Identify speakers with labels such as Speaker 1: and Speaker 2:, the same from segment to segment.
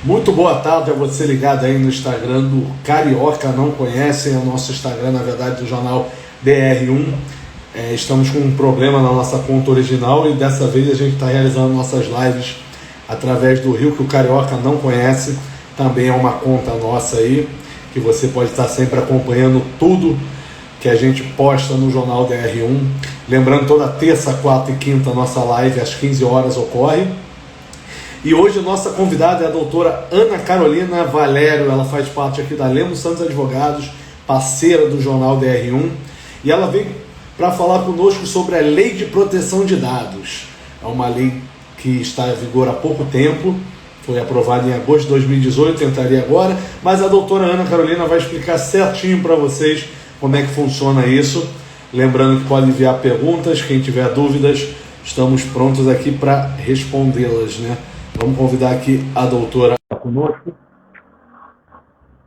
Speaker 1: Muito boa tarde a você ligado aí no Instagram do Carioca Não Conhecem, é o nosso Instagram, na verdade, do jornal DR1. Estamos com um problema na nossa conta original e dessa vez a gente está realizando nossas lives através do Rio que o Carioca Não Conhece. Também é uma conta nossa aí, que você pode estar sempre acompanhando tudo que a gente posta no jornal DR1. Lembrando, toda terça, quarta e quinta nossa live às 15 horas ocorre. E hoje nossa convidada é a doutora Ana Carolina Valério. Ela faz parte aqui da Lemos Santos Advogados, parceira do jornal DR1. E ela veio para falar conosco sobre a Lei de Proteção de Dados. É uma lei que está em vigor há pouco tempo, foi aprovada em agosto de 2018, entraria agora, mas a doutora Ana Carolina vai explicar certinho para vocês como é que funciona isso. Lembrando que pode enviar perguntas, quem tiver dúvidas, estamos prontos aqui para respondê-las, né? Vamos convidar aqui a doutora conosco.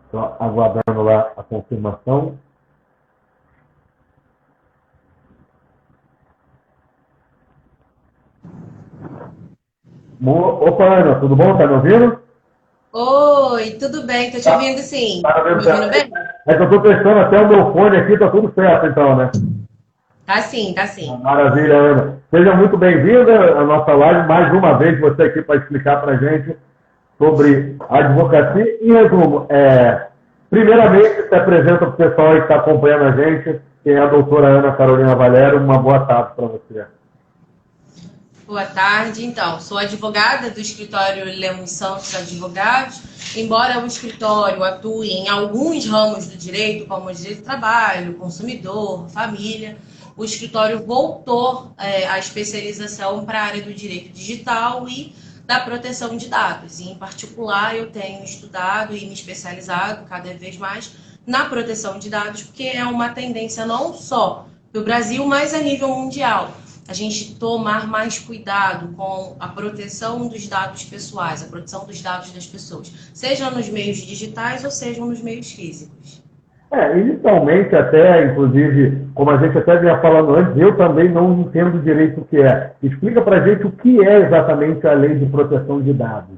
Speaker 1: Estou aguardando lá a confirmação. Opa, Ana, tudo bom? Tá me ouvindo?
Speaker 2: Oi, tudo bem? Tô te ouvindo sim.
Speaker 1: Tá
Speaker 2: Tá
Speaker 1: me
Speaker 2: me
Speaker 1: ouvindo?
Speaker 2: ouvindo bem?
Speaker 1: É que eu estou testando até o meu fone aqui, tá tudo certo então, né?
Speaker 2: Tá sim, tá sim.
Speaker 1: Maravilha, Ana. Seja muito bem-vinda à nossa live. Mais uma vez você aqui para explicar para a gente sobre a advocacia. Em resumo, primeiramente, se apresenta para o pessoal aí que está acompanhando a gente, que é a doutora Ana Carolina Valério. Uma boa tarde para você.
Speaker 2: Boa tarde. Então, sou advogada do escritório Lemos Santos Advogados. Embora o escritório atue em alguns ramos do direito, como o direito do trabalho, consumidor, família, o escritório voltou à especialização para a área do direito digital e da proteção de dados. E, em particular, eu tenho estudado e me especializado cada vez mais na proteção de dados, porque é uma tendência não só do Brasil, mas a nível mundial. A gente tomar mais cuidado com a proteção dos dados pessoais, a proteção dos dados das pessoas, seja nos meios digitais ou sejam nos meios físicos.
Speaker 1: Inicialmente, até, inclusive, como a gente até vinha falando antes, eu também não entendo direito o que é. Explica para a gente o que é exatamente a Lei de Proteção de Dados.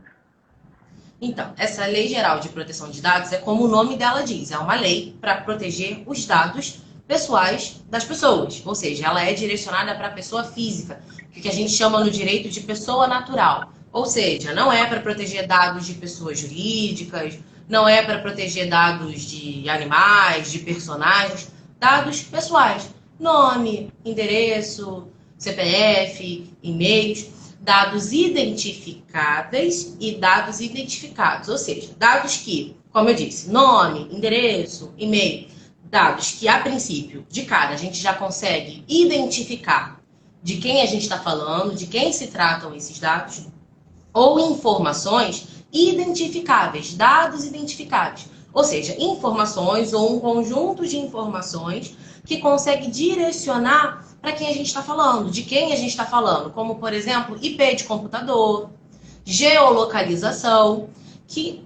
Speaker 2: Então, essa Lei Geral de Proteção de Dados é como o nome dela diz, é uma lei para proteger os dados pessoais das pessoas, ou seja, ela é direcionada para a pessoa física, que a gente chama no direito de pessoa natural, ou seja, não é para proteger dados de pessoas jurídicas, não é para proteger dados de animais, de personagens, dados pessoais, nome, endereço, CPF, e-mails, dados identificáveis e dados identificados, ou seja, dados que, como eu disse, nome, endereço, e-mail, dados que, a princípio, de cara, a gente já consegue identificar de quem a gente está falando, de quem se tratam esses dados, ou informações identificáveis, dados identificáveis. Ou seja, informações ou um conjunto de informações que consegue direcionar para quem a gente está falando, de quem a gente está falando, como, por exemplo, IP de computador, geolocalização, que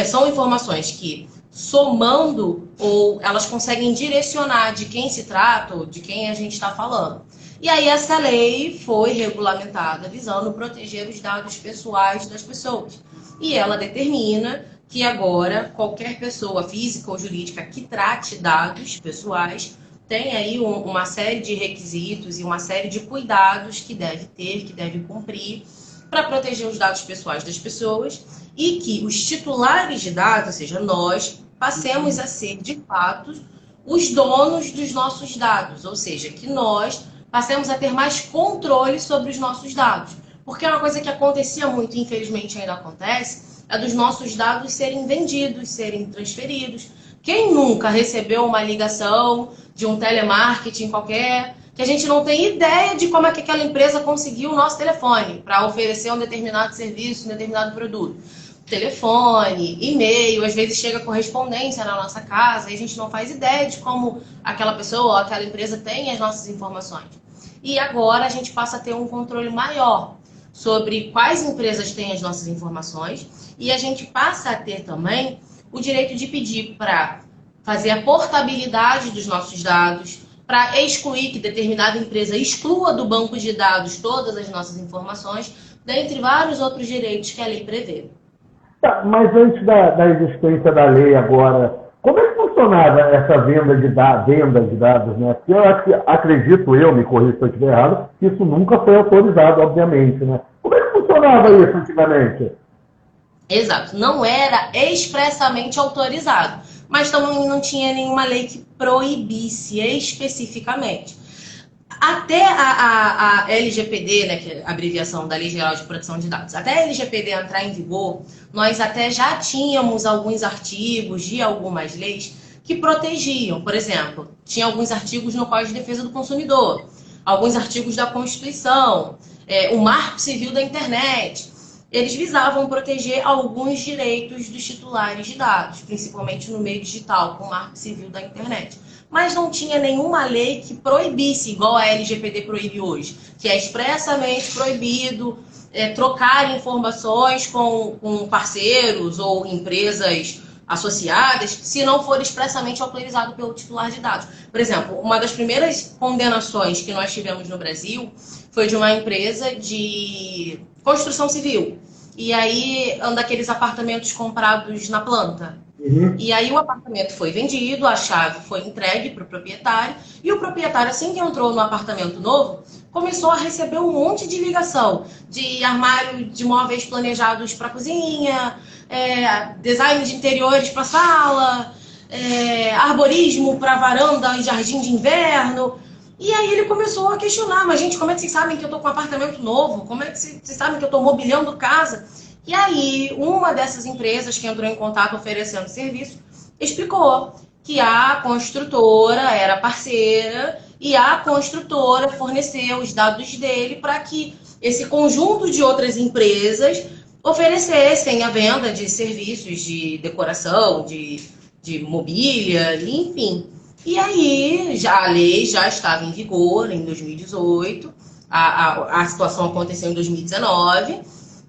Speaker 2: são informações que, somando, ou elas conseguem direcionar de quem se trata ou de quem a gente está falando. E aí essa lei foi regulamentada visando proteger os dados pessoais das pessoas. E ela determina que agora qualquer pessoa física ou jurídica que trate dados pessoais tem aí uma série de requisitos e uma série de cuidados que deve ter, que deve cumprir para proteger os dados pessoais das pessoas e que os titulares de dados, ou seja, nós, passemos a ser, de fato, os donos dos nossos dados, ou seja, que nós passemos a ter mais controle sobre os nossos dados. Porque é uma coisa que acontecia muito, e infelizmente ainda acontece, é dos nossos dados serem vendidos, serem transferidos. Quem nunca recebeu uma ligação de um telemarketing qualquer, que a gente não tem ideia de como é que aquela empresa conseguiu o nosso telefone para oferecer um determinado serviço, um determinado produto? Telefone, e-mail, às vezes chega correspondência na nossa casa e a gente não faz ideia de como aquela pessoa ou aquela empresa tem as nossas informações. E agora a gente passa a ter um controle maior sobre quais empresas têm as nossas informações e a gente passa a ter também o direito de pedir para fazer a portabilidade dos nossos dados, para excluir que determinada empresa exclua do banco de dados todas as nossas informações, dentre vários outros direitos que a lei prevê.
Speaker 3: Tá, mas antes da existência da lei agora, como é que funcionava essa venda de dados, né? Porque acredito eu, me corrija se eu estiver errado, que isso nunca foi autorizado, obviamente, né? Como é que funcionava isso antigamente?
Speaker 2: Exato, não era expressamente autorizado, mas também não tinha nenhuma lei que proibisse especificamente. Até a LGPD, né, que é a abreviação da Lei Geral de Proteção de Dados, até a LGPD entrar em vigor, nós até já tínhamos alguns artigos de algumas leis que protegiam. Por exemplo, tinha alguns artigos no Código de Defesa do Consumidor, alguns artigos da Constituição, o Marco Civil da Internet. Eles visavam proteger alguns direitos dos titulares de dados, principalmente no meio digital, com o Marco Civil da Internet. Mas não tinha nenhuma lei que proibisse, igual a LGPD proíbe hoje, que é expressamente proibido trocar informações com parceiros ou empresas associadas, se não for expressamente autorizado pelo titular de dados. Por exemplo, uma das primeiras condenações que nós tivemos no Brasil foi de uma empresa de construção civil. E aí, daqueles apartamentos comprados na planta.
Speaker 3: Uhum.
Speaker 2: E aí o apartamento foi vendido, a chave foi entregue para o proprietário, e o proprietário, assim que entrou no apartamento novo, começou a receber um monte de ligação de armário de móveis planejados para cozinha, design de interiores para sala, arborismo para varanda e jardim de inverno. E aí ele começou a questionar, mas gente, como é que vocês sabem que eu estou com um apartamento novo? Como é que vocês sabem que eu estou mobiliando casa? E aí, uma dessas empresas que entrou em contato oferecendo serviço, explicou que a construtora era parceira e a construtora forneceu os dados dele para que esse conjunto de outras empresas oferecessem a venda de serviços de decoração, de mobília, enfim. E aí, a lei já estava em vigor em 2018, a situação aconteceu em 2019,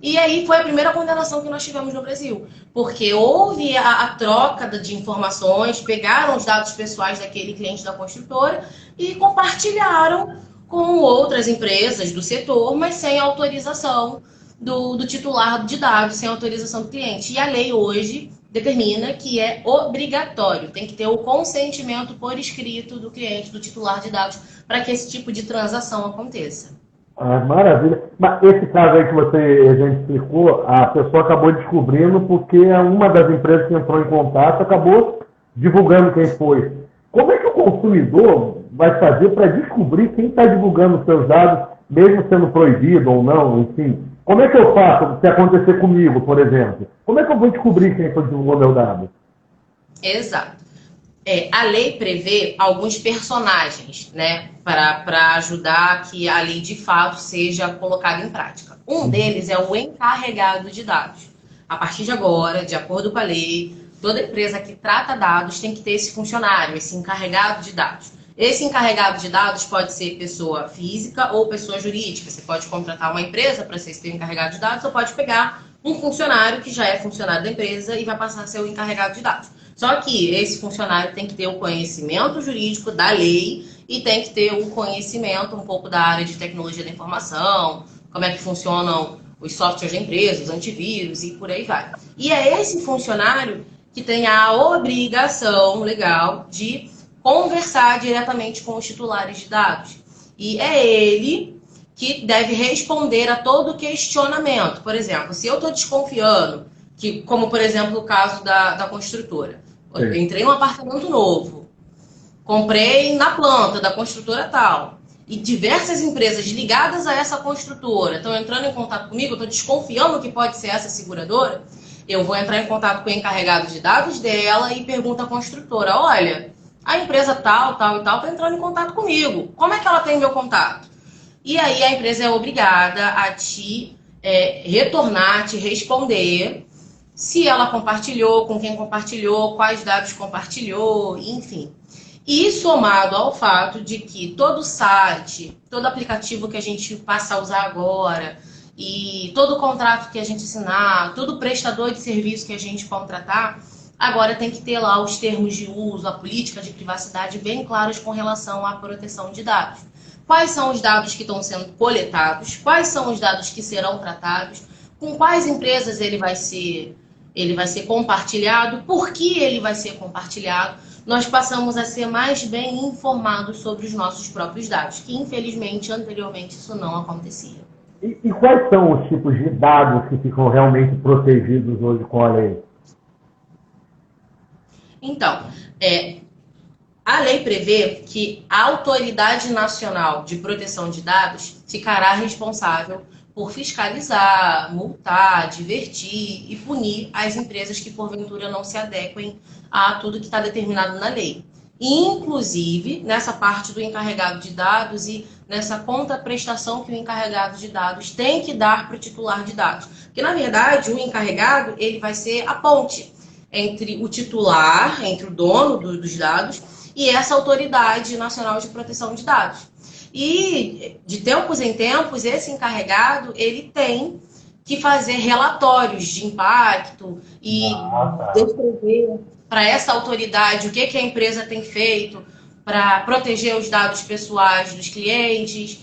Speaker 2: e aí foi a primeira condenação que nós tivemos no Brasil, porque houve a troca de informações, pegaram os dados pessoais daquele cliente da construtora e compartilharam com outras empresas do setor, mas sem autorização do titular de dados, sem autorização do cliente. E a lei hoje determina que é obrigatório, tem que ter o consentimento por escrito do cliente, do titular de dados, para que esse tipo de transação aconteça.
Speaker 3: Ah, maravilha. Mas esse caso aí que a gente explicou, a pessoa acabou descobrindo porque uma das empresas que entrou em contato acabou divulgando quem foi. Como é que o consumidor vai fazer para descobrir quem está divulgando os seus dados, mesmo sendo proibido ou não, enfim? Como é que eu faço se acontecer comigo, por exemplo? Como é que eu vou descobrir quem foi que divulgou meu dado?
Speaker 2: Exato. A lei prevê alguns personagens, né, para ajudar que a lei de fato seja colocada em prática. Um deles é o encarregado de dados. A partir de agora, de acordo com a lei, toda empresa que trata dados tem que ter esse funcionário, esse encarregado de dados. Esse encarregado de dados pode ser pessoa física ou pessoa jurídica. Você pode contratar uma empresa para ser seu encarregado de dados ou pode pegar um funcionário que já é funcionário da empresa e vai passar a ser o encarregado de dados. Só que esse funcionário tem que ter o conhecimento jurídico da lei e tem que ter o conhecimento um pouco da área de tecnologia da informação, como é que funcionam os softwares da empresa, os antivírus e por aí vai. E é esse funcionário que tem a obrigação legal de conversar diretamente com os titulares de dados. E é ele que deve responder a todo questionamento. Por exemplo, se eu estou desconfiando, que, como por exemplo o caso da construtora, eu entrei em um apartamento novo, comprei na planta da construtora tal, e diversas empresas ligadas a essa construtora estão entrando em contato comigo, eu estou desconfiando que pode ser essa seguradora, eu vou entrar em contato com o encarregado de dados dela e pergunto à construtora, olha, a empresa tal, tal e tal está entrando em contato comigo, como é que ela tem meu contato? E aí a empresa é obrigada a te retornar, te responder se ela compartilhou, com quem compartilhou, quais dados compartilhou, enfim. E somado ao fato de que todo site, todo aplicativo que a gente passa a usar agora, e todo contrato que a gente assinar, todo prestador de serviço que a gente contratar, agora tem que ter lá os termos de uso, a política de privacidade bem claros com relação à proteção de dados. Quais são os dados que estão sendo coletados, quais são os dados que serão tratados, com quais empresas ele vai ser ele vai ser compartilhado. Por que ele vai ser compartilhado? Nós passamos a ser mais bem informados sobre os nossos próprios dados, que infelizmente, anteriormente, isso não acontecia.
Speaker 3: E quais são os tipos de dados que ficam realmente protegidos hoje com a lei?
Speaker 2: Então, a lei prevê que a Autoridade Nacional de Proteção de Dados ficará responsável por fiscalizar, multar, advertir e punir as empresas que porventura não se adequem a tudo que está determinado na lei. Inclusive, nessa parte do encarregado de dados e nessa contraprestação que o encarregado de dados tem que dar para o titular de dados. Porque, na verdade, o encarregado ele vai ser a ponte entre o titular, entre o dono dos dados e essa Autoridade Nacional de Proteção de Dados. E, de tempos em tempos, esse encarregado ele tem que fazer relatórios de impacto e descrever para essa autoridade o que a empresa tem feito para proteger os dados pessoais dos clientes,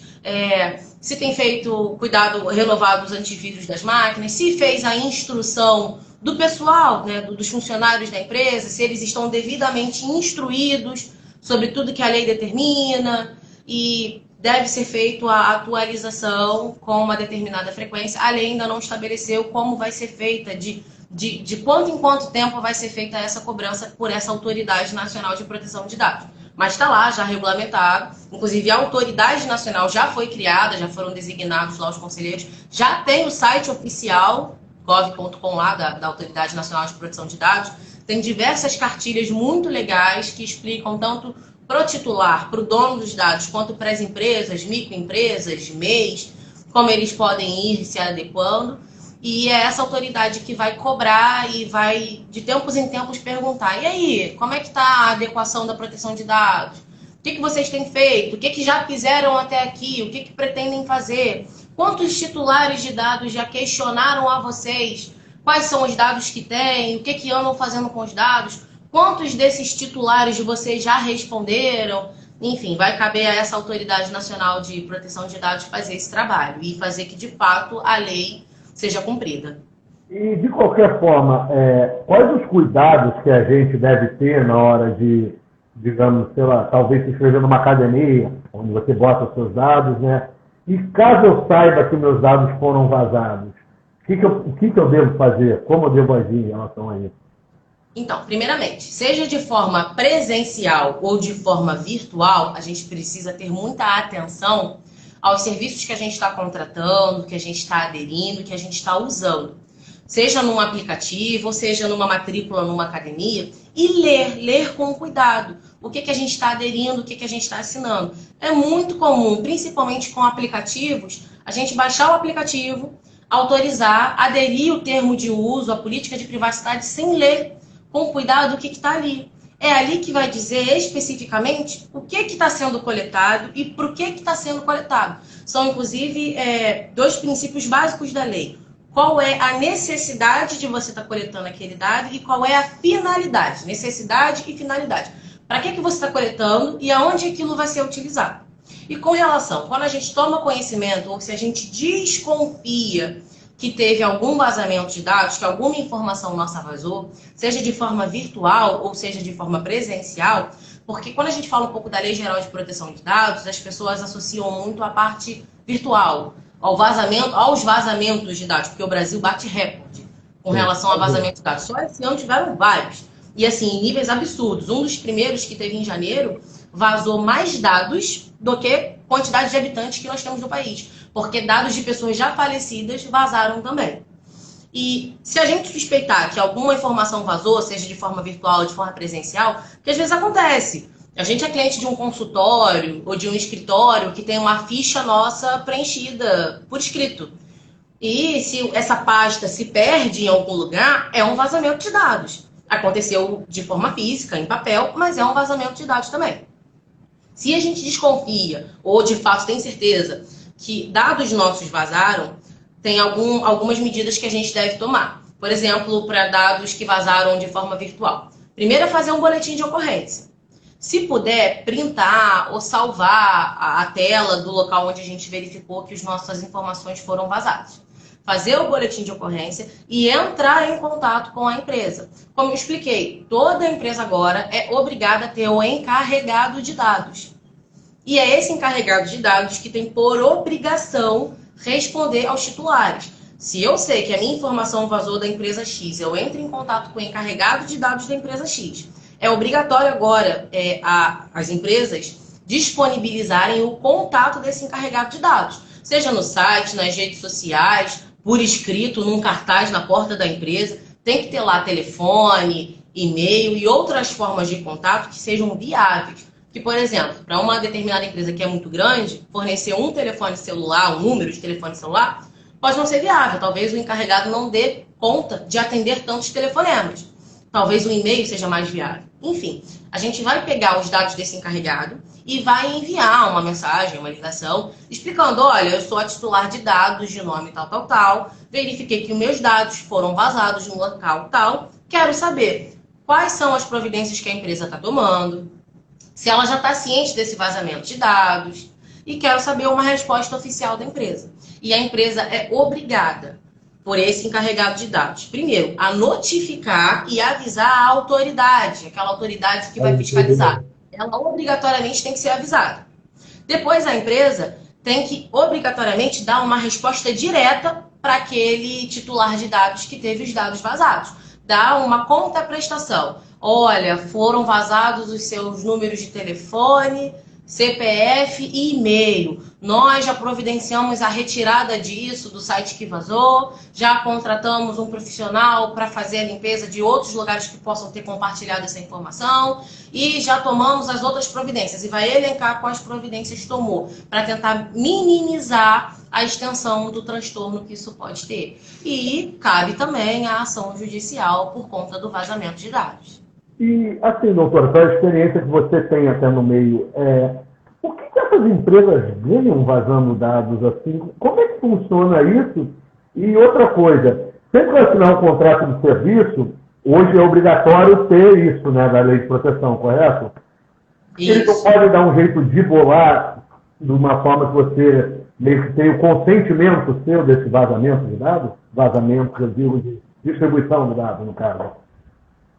Speaker 2: se tem feito cuidado renovado dos antivírus das máquinas, se fez a instrução do pessoal, né, dos funcionários da empresa, se eles estão devidamente instruídos sobre tudo que a lei determina, e deve ser feita a atualização com uma determinada frequência. A lei ainda não estabeleceu como vai ser feita, de quanto em quanto tempo vai ser feita essa cobrança por essa Autoridade Nacional de Proteção de Dados. Mas está lá, já regulamentado. Inclusive, a Autoridade Nacional já foi criada, já foram designados lá os conselheiros, já tem o site oficial, gov.com lá, da Autoridade Nacional de Proteção de Dados. Tem diversas cartilhas muito legais que explicam tanto para o titular, para o dono dos dados, quanto para as empresas, microempresas, MEIs, como eles podem ir se adequando. E é essa autoridade que vai cobrar e vai, de tempos em tempos, perguntar: e aí, como é que está a adequação da proteção de dados? O que vocês têm feito? O que já fizeram até aqui? O que pretendem fazer? Quantos titulares de dados já questionaram a vocês? Quais são os dados que têm? O que andam fazendo com os dados? Quantos desses titulares de vocês já responderam? Enfim, vai caber a essa Autoridade Nacional de Proteção de Dados fazer esse trabalho e fazer que, de fato, a lei seja cumprida.
Speaker 3: E, de qualquer forma, quais os cuidados que a gente deve ter na hora de, digamos, sei lá, talvez se inscrever numa academia, onde você bota os seus dados, né? E caso eu saiba que meus dados foram vazados, o que eu devo fazer? Como eu devo agir em relação a isso?
Speaker 2: Então, primeiramente, seja de forma presencial ou de forma virtual, a gente precisa ter muita atenção aos serviços que a gente está contratando, que a gente está aderindo, que a gente está usando. Seja num aplicativo, ou seja numa matrícula, numa academia, e ler com cuidado. O que a gente está aderindo, o que a gente está assinando. É muito comum, principalmente com aplicativos, a gente baixar o aplicativo, autorizar, aderir o termo de uso, a política de privacidade, sem ler com cuidado o que está ali. É ali que vai dizer especificamente o que está sendo coletado e por que está sendo coletado. São, inclusive, dois princípios básicos da lei. Qual é a necessidade de você estar coletando aquele dado e qual é a finalidade. Necessidade e finalidade. Para que você está coletando e aonde aquilo vai ser utilizado. E com relação, quando a gente toma conhecimento ou se a gente desconfia que teve algum vazamento de dados, que alguma informação nossa vazou, seja de forma virtual ou seja de forma presencial, porque quando a gente fala um pouco da Lei Geral de Proteção de Dados, as pessoas associam muito a parte virtual, aos vazamentos de dados, porque o Brasil bate recorde com relação a vazamento de dados. Só esse ano tiveram vários. E assim, em níveis absurdos. Um dos primeiros que teve em janeiro vazou mais dados do que quantidade de habitantes que nós temos no país. Porque dados de pessoas já falecidas vazaram também. E se a gente suspeitar que alguma informação vazou, seja de forma virtual ou de forma presencial, que às vezes acontece. A gente é cliente de um consultório ou de um escritório que tem uma ficha nossa preenchida por escrito. E se essa pasta se perde em algum lugar, é um vazamento de dados. Aconteceu de forma física, em papel, mas é um vazamento de dados também. Se a gente desconfia, ou de fato tem certeza, que dados nossos vazaram, tem algumas medidas que a gente deve tomar. Por exemplo, para dados que vazaram de forma virtual. Primeiro é fazer um boletim de ocorrência. Se puder, printar ou salvar a tela do local onde a gente verificou que as nossas informações foram vazadas. fazer o boletim de ocorrência e entrar em contato com a empresa. Como eu expliquei, toda empresa agora é obrigada a ter o encarregado de dados. E é esse encarregado de dados que tem por obrigação responder aos titulares. Se eu sei que a minha informação vazou da empresa X, eu entro em contato com o encarregado de dados da empresa X. É obrigatório agora as empresas disponibilizarem o contato desse encarregado de dados, seja no site, nas redes sociais, por escrito, num cartaz na porta da empresa. Tem que ter lá telefone, e-mail e outras formas de contato que sejam viáveis. Que, por exemplo, para uma determinada empresa que é muito grande, fornecer um telefone celular, um número de telefone celular, pode não ser viável. Talvez o encarregado não dê conta de atender tantos telefonemas. Talvez o e-mail seja mais viável. Enfim, a gente vai pegar os dados desse encarregado e vai enviar uma mensagem, uma ligação, explicando: olha, eu sou a titular de dados de nome tal, tal, tal, verifiquei que os meus dados foram vazados no local tal, quero saber quais são as providências que a empresa está tomando, se ela já está ciente desse vazamento de dados, e quero saber uma resposta oficial da empresa. E a empresa é obrigada, por esse encarregado de dados, primeiro, a notificar e avisar a autoridade, aquela autoridade que vai fiscalizar. Ela obrigatoriamente tem que ser avisada. Depois, a empresa tem que obrigatoriamente dar uma resposta direta para aquele titular de dados que teve os dados vazados. Dar uma contraprestação. Olha, foram vazados os seus números de telefone, CPF e e-mail. Nós já providenciamos a retirada disso do site que vazou, já contratamos um profissional para fazer a limpeza de outros lugares que possam ter compartilhado essa informação e já tomamos as outras providências. E vai elencar quais providências tomou, para tentar minimizar a extensão do transtorno que isso pode ter. E cabe também a ação judicial por conta do vazamento de dados.
Speaker 3: E, assim, doutora, pela experiência que você tem até no meio, por que essas empresas ganham vazando dados assim? Como é que funciona isso? E outra coisa, sempre que assinar um contrato de serviço, hoje é obrigatório ter isso, né, da lei de proteção, correto?
Speaker 2: Isso.
Speaker 3: Ele não pode dar um jeito de bolar de uma forma que você meio que tem o consentimento seu desse vazamento de dados? Vazamento, eu digo, de distribuição de dados, no caso.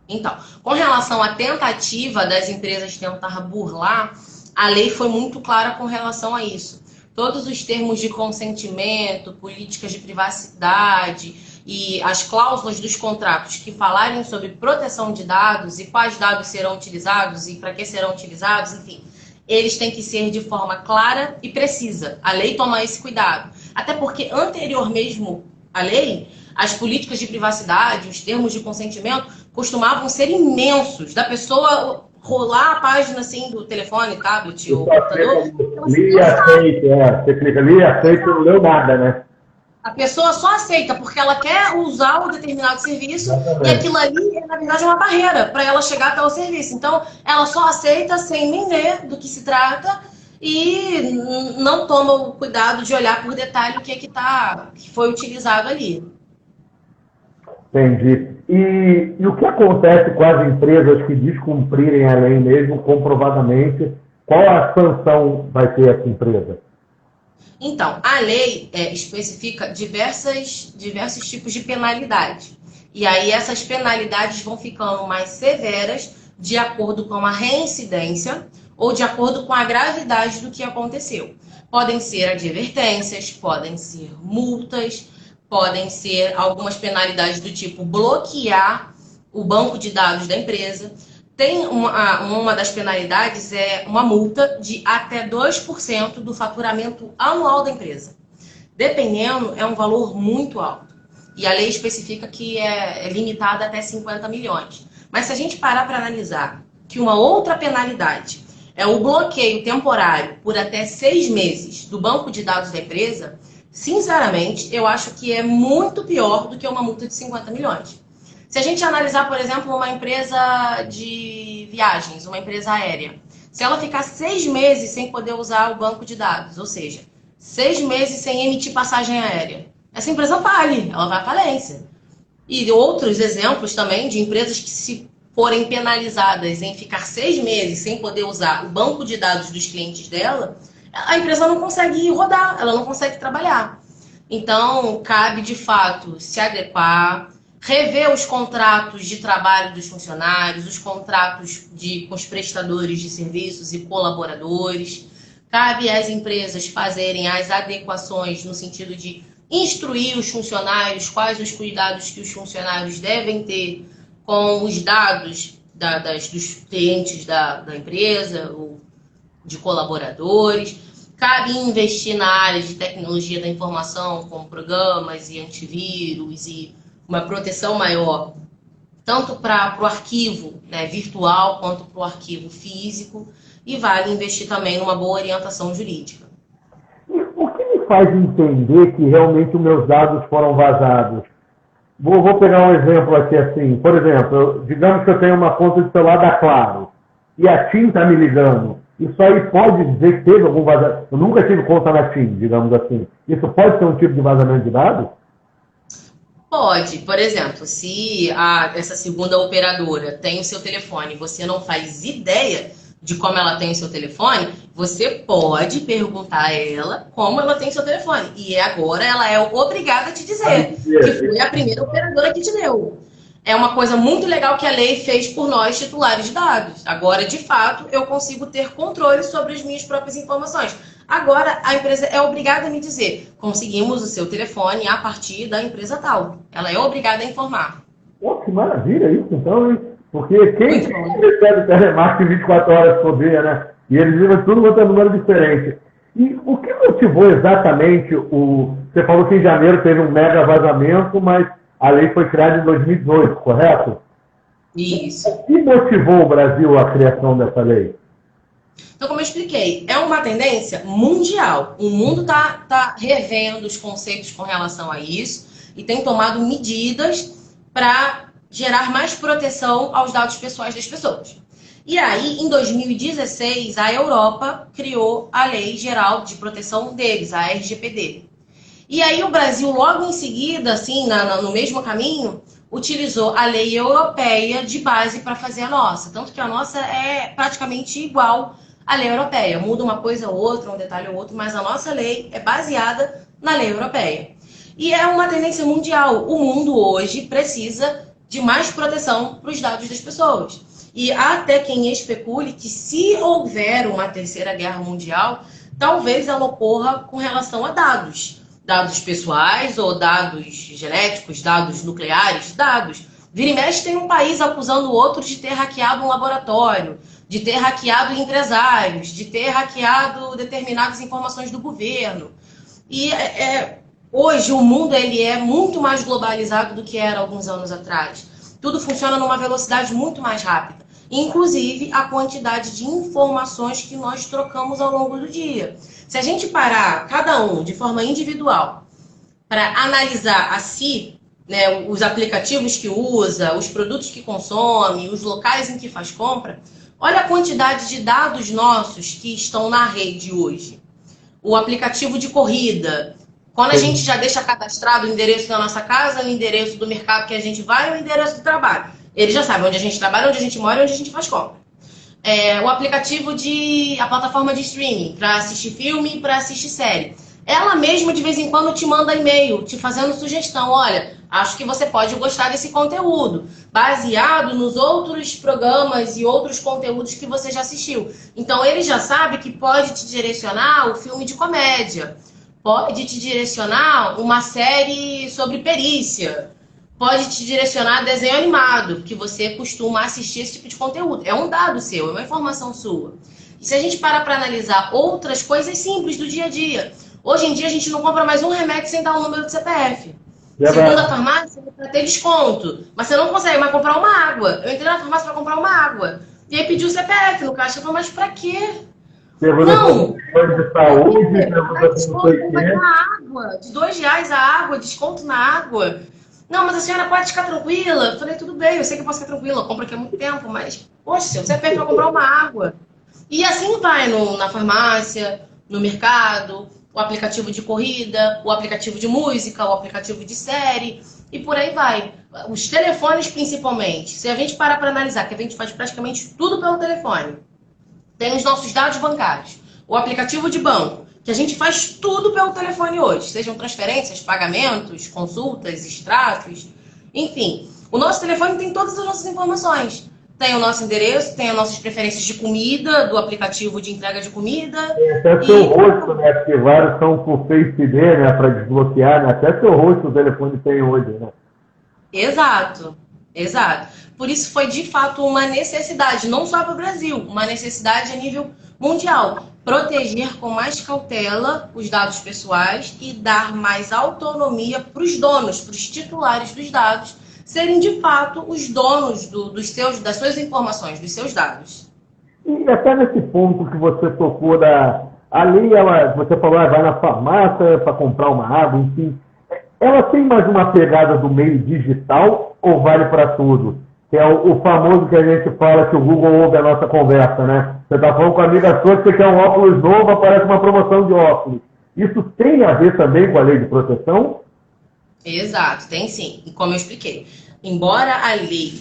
Speaker 2: Então, com relação à tentativa das empresas tentar burlar, a lei foi muito clara com relação a isso. Todos os termos de consentimento, políticas de privacidade e as cláusulas dos contratos que falarem sobre proteção de dados e quais dados serão utilizados e para que serão utilizados, enfim, eles têm que ser de forma clara e precisa. A lei toma esse cuidado. Até porque anterior mesmo à lei, as políticas de privacidade, os termos de consentimento costumavam ser imensos, da pessoa rolar a página assim do telefone, tablet ou computador.
Speaker 3: Li e aceita, você clica ali e aceita e não leu nada, né?
Speaker 2: A pessoa só aceita porque ela quer usar o determinado serviço. Exatamente. E aquilo ali, na verdade, é uma barreira para ela chegar até o serviço. Então, ela só aceita sem nem ler do que se trata e não toma o cuidado de olhar por detalhe o que foi utilizado ali.
Speaker 3: Entendi. E o que acontece com as empresas que descumprirem a lei mesmo, comprovadamente? Qual a sanção vai ter essa empresa?
Speaker 2: Então, a lei especifica diversos tipos de penalidade. E aí essas penalidades vão ficando mais severas de acordo com a reincidência ou de acordo com a gravidade do que aconteceu. Podem ser advertências, podem ser multas, podem ser algumas penalidades do tipo bloquear o banco de dados da empresa. Tem uma das penalidades é uma multa de até 2% do faturamento anual da empresa. Dependendo, é um valor muito alto. E a lei especifica que é limitada até 50 milhões. Mas se a gente parar para analisar que uma outra penalidade é o bloqueio temporário por até 6 meses do banco de dados da empresa, sinceramente, eu acho que é muito pior do que uma multa de 50 milhões. Se a gente analisar, por exemplo, uma empresa de viagens, uma empresa aérea, se ela ficar 6 meses sem poder usar o banco de dados, ou seja, 6 meses sem emitir passagem aérea, essa empresa fale, ela vai à falência. E outros exemplos também de empresas que, se forem penalizadas em ficar 6 meses sem poder usar o banco de dados dos clientes dela, a empresa não consegue rodar, ela não consegue trabalhar. Então, cabe, de fato, se adequar, rever os contratos de trabalho dos funcionários, os contratos com os prestadores de serviços e colaboradores. Cabe às empresas fazerem as adequações no sentido de instruir os funcionários quais os cuidados que os funcionários devem ter com os dados dos clientes da empresa ou de colaboradores. Cabe investir na área de tecnologia da informação, com programas e antivírus e uma proteção maior, tanto para o arquivo, né, virtual quanto para o arquivo físico. E vale investir também numa boa orientação jurídica.
Speaker 3: E o que me faz entender que realmente os meus dados foram vazados? Vou pegar um exemplo aqui assim. Por exemplo, digamos que eu tenho uma conta de celular da Claro e a TIM está me ligando. Isso aí pode dizer que teve algum vazamento? Eu nunca tive conta na TIM, digamos assim. Isso pode ser um tipo de vazamento de dados?
Speaker 2: Pode. Por exemplo, se essa segunda operadora tem o seu telefone e você não faz ideia de como ela tem o seu telefone, você pode perguntar a ela como ela tem o seu telefone. E agora ela é obrigada a te dizer que foi a primeira operadora que te deu. É uma coisa muito legal que a lei fez por nós, titulares de dados. Agora, de fato, eu consigo ter controle sobre as minhas próprias informações. Agora, a empresa é obrigada a me dizer: conseguimos o seu telefone a partir da empresa tal. Ela é obrigada a informar.
Speaker 3: Pô, que maravilha isso, então, hein? Porque quem recebe telemarketing 24 horas por dia, né? E eles vivem tudo quanto é número diferente. E o que motivou exatamente Você falou que em janeiro teve um mega vazamento, mas a lei foi criada em 2018, correto?
Speaker 2: Isso.
Speaker 3: O que motivou o Brasil à criação dessa lei?
Speaker 2: Então, como eu expliquei, é uma tendência mundial. O mundo está revendo os conceitos com relação a isso e tem tomado medidas para gerar mais proteção aos dados pessoais das pessoas. E aí, em 2016, a Europa criou a Lei Geral de Proteção deles, a LGPD. E aí o Brasil, logo em seguida, assim, no mesmo caminho, utilizou a lei europeia de base para fazer a nossa. Tanto que a nossa é praticamente igual à lei europeia. Muda uma coisa ou outra, um detalhe ou outro, mas a nossa lei é baseada na lei europeia. E é uma tendência mundial. O mundo hoje precisa de mais proteção para os dados das pessoas. E há até quem especule que se houver uma terceira guerra mundial, talvez ela ocorra com relação a dados. Dados pessoais ou dados genéticos, dados nucleares, dados. Vira e mexe tem um país acusando o outro de ter hackeado um laboratório, de ter hackeado empresários, de ter hackeado determinadas informações do governo. E hoje o mundo ele é muito mais globalizado do que era alguns anos atrás. Tudo funciona numa velocidade muito mais rápida. Inclusive a quantidade de informações que nós trocamos ao longo do dia. Se a gente parar, cada um, de forma individual, para analisar a si, né, os aplicativos que usa, os produtos que consome, os locais em que faz compra, olha a quantidade de dados nossos que estão na rede hoje. O aplicativo de corrida. Quando a gente já deixa cadastrado o endereço da nossa casa, o endereço do mercado que a gente vai e o endereço do trabalho. Ele já sabe onde a gente trabalha, onde a gente mora e onde a gente faz compra. O aplicativo a plataforma de streaming, para assistir filme e para assistir série. Ela mesma, de vez em quando, te manda e-mail, te fazendo sugestão. Olha, acho que você pode gostar desse conteúdo, baseado nos outros programas e outros conteúdos que você já assistiu. Então, ele já sabe que pode te direcionar o filme de comédia, pode te direcionar uma série sobre perícia, pode te direcionar desenho animado, que você costuma assistir esse tipo de conteúdo. É um dado seu, é uma informação sua. E se a gente parar para analisar outras coisas simples do dia a dia, hoje em dia a gente não compra mais um remédio sem dar o número do CPF. Segundo a farmácia, é para ter desconto, mas você não consegue mais comprar uma água. Eu entrei na farmácia para comprar uma água, e aí pedi o CPF no caixa. Eu falei, mas para quê? Não!
Speaker 3: De saúde,
Speaker 2: desconto na água, de R$2 a água, desconto na água. Não, mas a senhora pode ficar tranquila. Eu falei, tudo bem, eu sei que eu posso ficar tranquila, eu compro aqui há muito tempo, mas, poxa, você pede para comprar uma água. E assim vai na farmácia, no mercado, o aplicativo de corrida, o aplicativo de música, o aplicativo de série, e por aí vai. Os telefones, principalmente. Se a gente parar para analisar, que a gente faz praticamente tudo pelo telefone. Tem os nossos dados bancários, o aplicativo de banco, que a gente faz tudo pelo telefone hoje, sejam transferências, pagamentos, consultas, extratos, enfim. O nosso telefone tem todas as nossas informações. Tem o nosso endereço, tem as nossas preferências de comida, do aplicativo de entrega de comida.
Speaker 3: Tem até seu rosto, né? Porque vários são por Face ID, né? Para desbloquear, né? Até seu rosto o telefone tem hoje, né?
Speaker 2: Exato, exato. Por isso foi de fato uma necessidade, não só para o Brasil, uma necessidade a nível mundial. Proteger com mais cautela os dados pessoais e dar mais autonomia para os donos, para os titulares dos dados, serem de fato os donos das suas informações, dos seus dados.
Speaker 3: E até nesse ponto que você tocou a lei, você falou, vai na farmácia para comprar uma água, enfim. Ela tem mais uma pegada do meio digital ou vale para tudo? Que é o famoso que a gente fala que o Google ouve a nossa conversa, né? Você está falando com a amiga sua que você quer um óculos novo, aparece uma promoção de óculos. Isso tem a ver também com a lei de proteção?
Speaker 2: Exato, tem sim. E como eu expliquei, embora a lei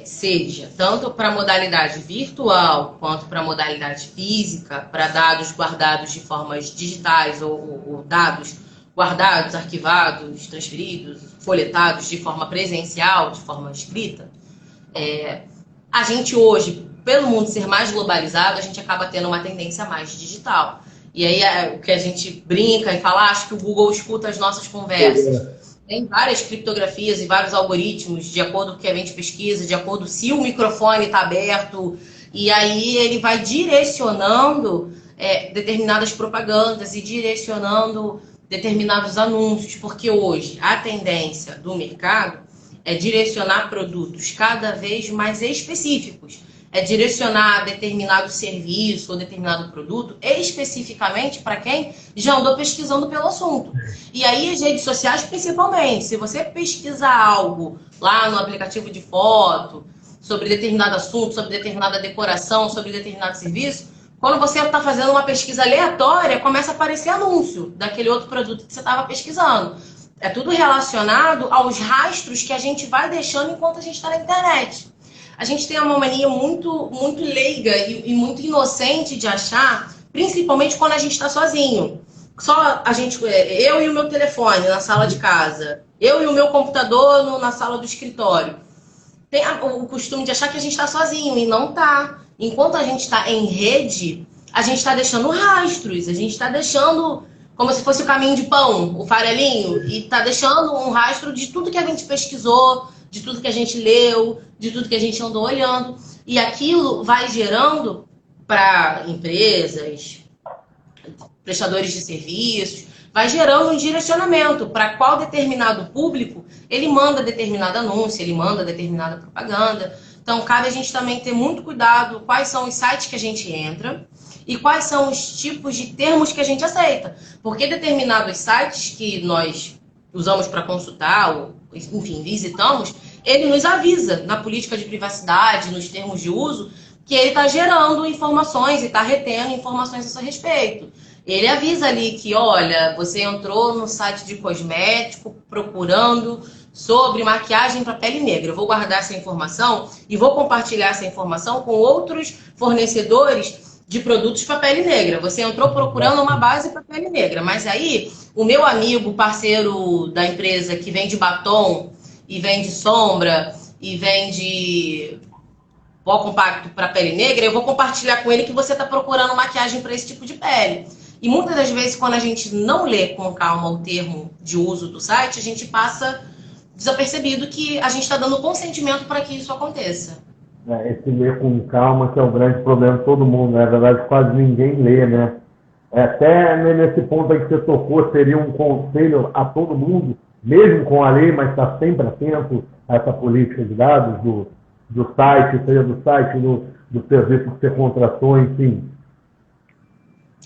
Speaker 2: seja tanto para a modalidade virtual quanto para a modalidade física, para dados guardados de formas digitais ou dados guardados, arquivados, transferidos, folhetados de forma presencial, de forma escrita, a gente hoje, pelo mundo ser mais globalizado, a gente acaba tendo uma tendência mais digital. E aí o que a gente brinca e fala, acho que o Google escuta as nossas conversas. Tem várias criptografias e vários algoritmos, de acordo com o que a gente pesquisa, de acordo se o microfone está aberto, e aí ele vai direcionando determinadas propagandas e direcionando determinados anúncios, porque hoje a tendência do mercado é direcionar produtos cada vez mais específicos. É direcionar determinado serviço ou determinado produto especificamente para quem já andou pesquisando pelo assunto. E aí as redes sociais principalmente, se você pesquisar algo lá no aplicativo de foto, sobre determinado assunto, sobre determinada decoração, sobre determinado serviço, quando você está fazendo uma pesquisa aleatória, começa a aparecer anúncio daquele outro produto que você estava pesquisando. É tudo relacionado aos rastros que a gente vai deixando enquanto a gente está na internet. A gente tem uma mania muito, muito leiga e muito inocente de achar, principalmente quando a gente está sozinho. Só a gente, eu e o meu telefone na sala de casa, eu e o meu computador na sala do escritório. Tem o costume de achar que a gente está sozinho e não está. Enquanto a gente está em rede, a gente está deixando rastros, a gente está deixando como se fosse o caminho de pão, o farelinho, e está deixando um rastro de tudo que a gente pesquisou, de tudo que a gente leu, de tudo que a gente andou olhando. E aquilo vai gerando para empresas, prestadores de serviços, vai gerando um direcionamento para qual determinado público ele manda determinado anúncio, ele manda determinada propaganda. Então, cabe a gente também ter muito cuidado quais são os sites que a gente entra e quais são os tipos de termos que a gente aceita. Porque determinados sites que nós usamos para consultar, ou, enfim, visitamos, ele nos avisa na política de privacidade, nos termos de uso, que ele está gerando informações e está retendo informações a seu respeito. Ele avisa ali que, olha, você entrou no site de cosmético procurando sobre maquiagem para pele negra. Eu vou guardar essa informação e vou compartilhar essa informação com outros fornecedores de produtos para pele negra. Você entrou procurando uma base para pele negra, mas aí o meu amigo, parceiro da empresa que vende batom e vende sombra e vende pó compacto para pele negra, eu vou compartilhar com ele que você está procurando maquiagem para esse tipo de pele. E muitas das vezes, quando a gente não lê com calma o termo de uso do site, a gente passa desapercebido que a gente está dando consentimento para que isso aconteça.
Speaker 3: Esse ler com calma que é o grande problema de todo mundo, né? Na verdade, quase ninguém lê, né? Até nesse ponto aí que você tocou, seria um conselho a todo mundo, mesmo com a lei, mas está sempre atento a essa política de dados do site, seja do site, do serviço que você contratou, enfim.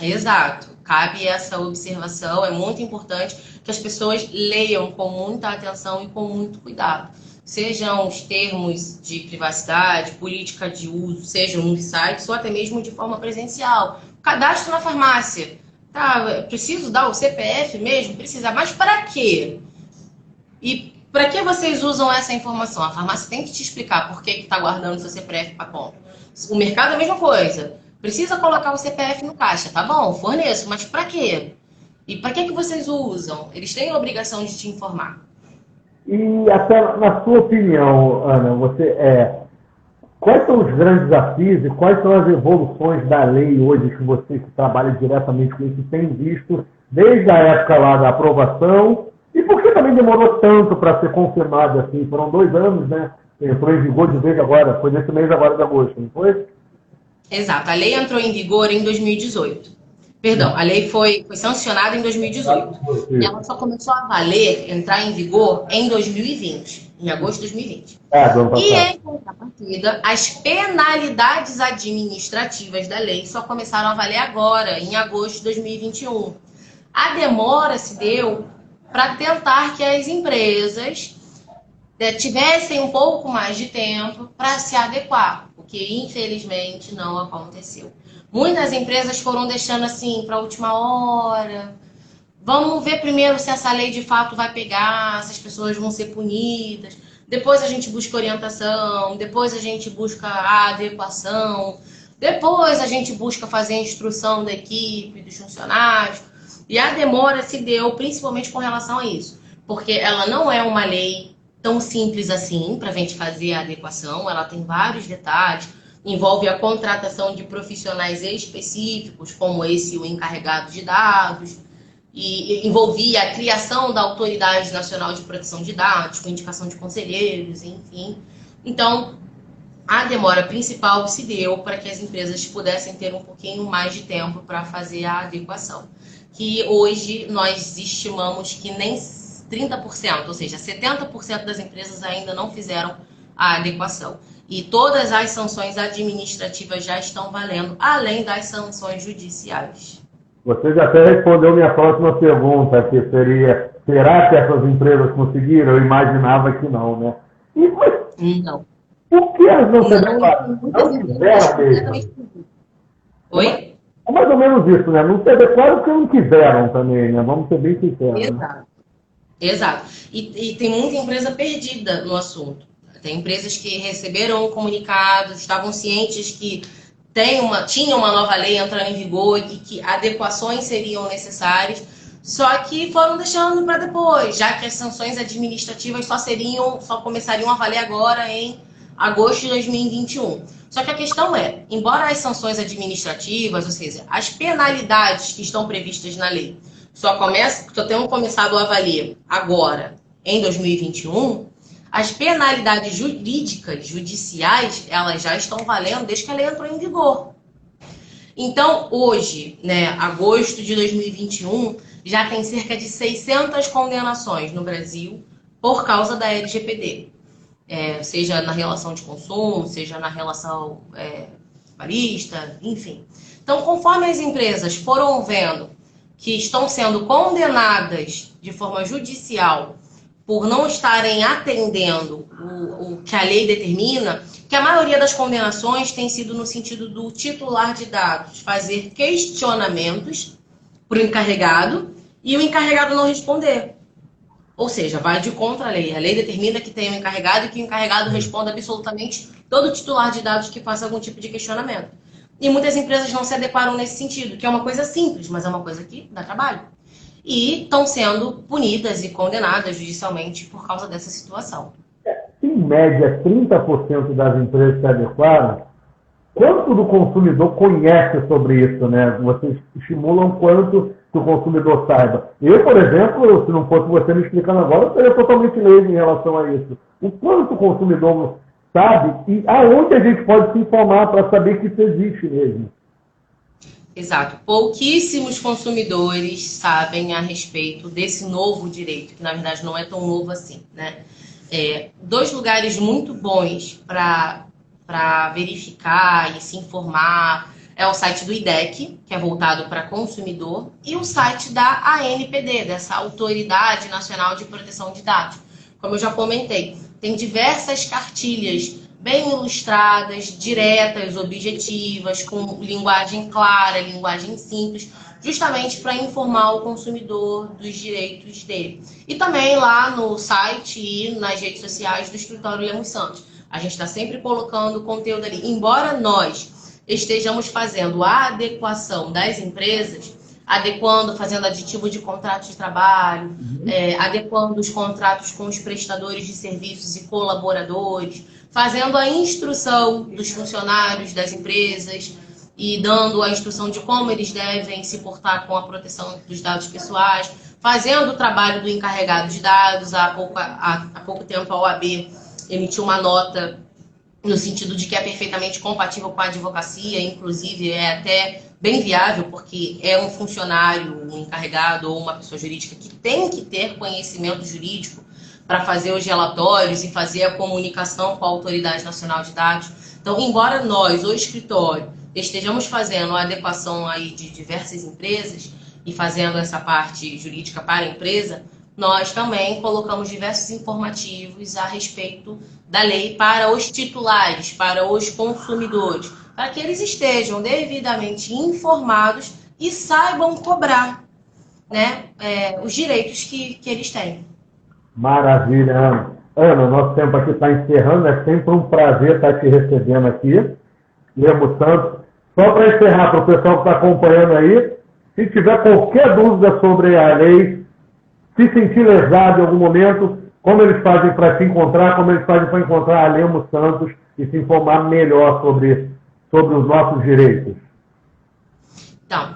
Speaker 2: Exato. Cabe essa observação, é muito importante que as pessoas leiam com muita atenção e com muito cuidado. Sejam os termos de privacidade, política de uso, sejam nos sites ou até mesmo de forma presencial. Cadastro na farmácia. Tá, preciso dar o CPF mesmo? Precisa. Mas para quê? E para que vocês usam essa informação? A farmácia tem que te explicar por que está guardando seu CPF para compra. O mercado é a mesma coisa. Precisa colocar o CPF no caixa, tá bom, forneço, mas para quê? E para que vocês usam? Eles têm a obrigação de te informar.
Speaker 3: E até na sua opinião, Ana, quais são os grandes desafios e quais são as evoluções da lei hoje que você que trabalha diretamente com isso tem visto desde a época lá da aprovação e por que também demorou tanto para ser confirmado assim? Foram 2 anos, né? Entrou em vigor de vez agora, foi nesse mês agora de agosto, não foi?
Speaker 2: Exato, a lei entrou em vigor em 2018. Perdão, a lei foi sancionada em 2018. E ela só começou a valer, entrar em vigor em 2020, em agosto de 2020. E em contrapartida, as penalidades administrativas da lei só começaram a valer agora, em agosto de 2021. A demora se deu para tentar que as empresas tivessem um pouco mais de tempo para se adequar, o que infelizmente não aconteceu. Muitas empresas foram deixando assim para a última hora. Vamos ver primeiro se essa lei de fato vai pegar, se as pessoas vão ser punidas. Depois a gente busca orientação, depois a gente busca a adequação, depois a gente busca fazer a instrução da equipe, dos funcionários. E a demora se deu principalmente com relação a isso, porque ela não é uma lei tão simples assim para a gente fazer a adequação, ela tem vários detalhes, envolve a contratação de profissionais específicos, como esse, o encarregado de dados, e envolvia a criação da Autoridade Nacional de Proteção de Dados, com indicação de conselheiros, enfim. Então, a demora principal se deu para que as empresas pudessem ter um pouquinho mais de tempo para fazer a adequação, que hoje nós estimamos que nem 30%, ou seja, 70% das empresas ainda não fizeram a adequação. E todas as sanções administrativas já estão valendo, além das sanções judiciais.
Speaker 3: Você já até respondeu minha próxima pergunta, que seria, será que essas empresas conseguiram? Eu imaginava que não, né?
Speaker 2: Não.
Speaker 3: Por que elas não fizeram mesmo?
Speaker 2: Oi?
Speaker 3: É mais ou menos isso, né? Não se adequaram porque não quiseram também, né? Vamos ser bem sinceros.
Speaker 2: Exato.
Speaker 3: Né?
Speaker 2: Exato. E tem muita empresa perdida no assunto. Tem empresas que receberam um comunicado, estavam cientes que tinha uma nova lei entrando em vigor e que adequações seriam necessárias, só que foram deixando para depois, já que as sanções administrativas só começariam a valer agora em agosto de 2021. Só que a questão é, embora as sanções administrativas, ou seja, as penalidades que estão previstas na lei, só tenham começado a valer agora, em 2021, as penalidades jurídicas, judiciais, elas já estão valendo desde que a lei entrou em vigor. Então, hoje, agosto de 2021, já tem cerca de 600 condenações no Brasil por causa da LGPD. Seja na relação de consumo, seja na relação trabalhista, enfim. Então, conforme as empresas foram vendo que estão sendo condenadas de forma judicial por não estarem atendendo o que a lei determina, que a maioria das condenações tem sido no sentido do titular de dados fazer questionamentos para o encarregado e o encarregado não responder. Ou seja, vai de contra a lei. A lei determina que tem um encarregado e que o encarregado responda absolutamente todo titular de dados que faça algum tipo de questionamento. E muitas empresas não se adequaram nesse sentido, que é uma coisa simples, mas é uma coisa que dá trabalho. E estão sendo punidas e condenadas judicialmente por causa dessa situação.
Speaker 3: Em média, 30% das empresas se adequaram. Quanto do consumidor conhece sobre isso, né? Vocês estimulam quanto que o consumidor saiba. Eu, por exemplo, se não fosse você me explicando agora, eu seria totalmente leigo em relação a isso. O quanto o consumidor sabe e aonde a gente pode se informar para saber que isso existe mesmo.
Speaker 2: Exato. Pouquíssimos consumidores sabem a respeito desse novo direito, que na verdade não é tão novo assim, né? 2 lugares muito bons para verificar e se informar é o site do IDEC, que é voltado para consumidor, e o site da ANPD, dessa Autoridade Nacional de Proteção de Dados. Como eu já comentei, tem diversas cartilhas bem ilustradas, diretas, objetivas, com linguagem clara, linguagem simples, justamente para informar o consumidor dos direitos dele. E também lá no site e nas redes sociais do Escritório Lemos Santos. A gente está sempre colocando conteúdo ali. Embora nós estejamos fazendo a adequação das empresas, adequando, fazendo aditivo de contrato de trabalho, adequando os contratos com os prestadores de serviços e colaboradores, fazendo a instrução dos funcionários das empresas e dando a instrução de como eles devem se portar com a proteção dos dados pessoais, fazendo o trabalho do encarregado de dados. Há pouco tempo a OAB emitiu uma nota no sentido de que é perfeitamente compatível com a advocacia, inclusive é até bem viável, porque é um funcionário, um encarregado ou uma pessoa jurídica que tem que ter conhecimento jurídico para fazer os relatórios e fazer a comunicação com a Autoridade Nacional de Dados. Então, embora nós, o escritório, estejamos fazendo a adequação aí de diversas empresas e fazendo essa parte jurídica para a empresa, nós também colocamos diversos informativos a respeito da lei para os titulares, para os consumidores, para que eles estejam devidamente informados e saibam cobrar, né, os direitos que eles têm.
Speaker 3: Maravilha, Ana. Ana, nosso tempo aqui está encerrando, é sempre um prazer estar te recebendo aqui. Lemos Santos. Só para encerrar, para o pessoal que está acompanhando aí, se tiver qualquer dúvida sobre a lei, se sentir lesado em algum momento, como eles fazem para se encontrar, como eles fazem para encontrar a Lemos Santos e se informar melhor sobre os nossos direitos?
Speaker 2: Então,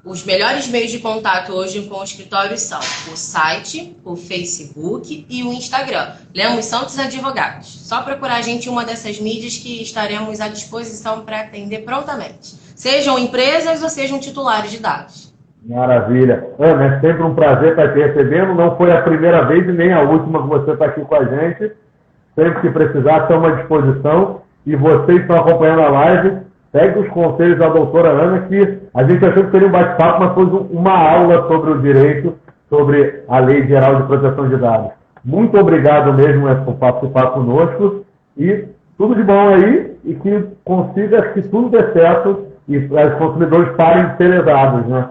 Speaker 2: os melhores meios de contato hoje com o escritório são o site, o Facebook e o Instagram. Lemos Santos Advogados. Só procurar a gente em uma dessas mídias que estaremos à disposição para atender prontamente. Sejam empresas ou sejam titulares de dados.
Speaker 3: Maravilha. Ana, é sempre um prazer estar te recebendo. Não foi a primeira vez e nem a última que você está aqui com a gente. Sempre que precisar, estamos à disposição. E vocês estão acompanhando a live, segue os conselhos da doutora Ana, que a gente achou que seria um bate-papo, mas foi uma aula sobre o direito, sobre a Lei Geral de Proteção de Dados. Muito obrigado mesmo por participar conosco e tudo de bom aí e que consiga que tudo dê certo e os consumidores parem de ser lesados, né?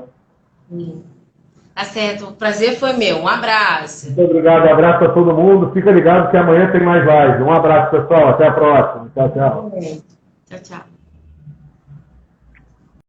Speaker 2: Tá certo, o prazer foi meu. Um abraço.
Speaker 3: Muito obrigado, abraço a todo mundo. Fica ligado que amanhã tem mais live. Um abraço, pessoal. Até a próxima. Tchau, tchau.
Speaker 2: Tchau, tchau.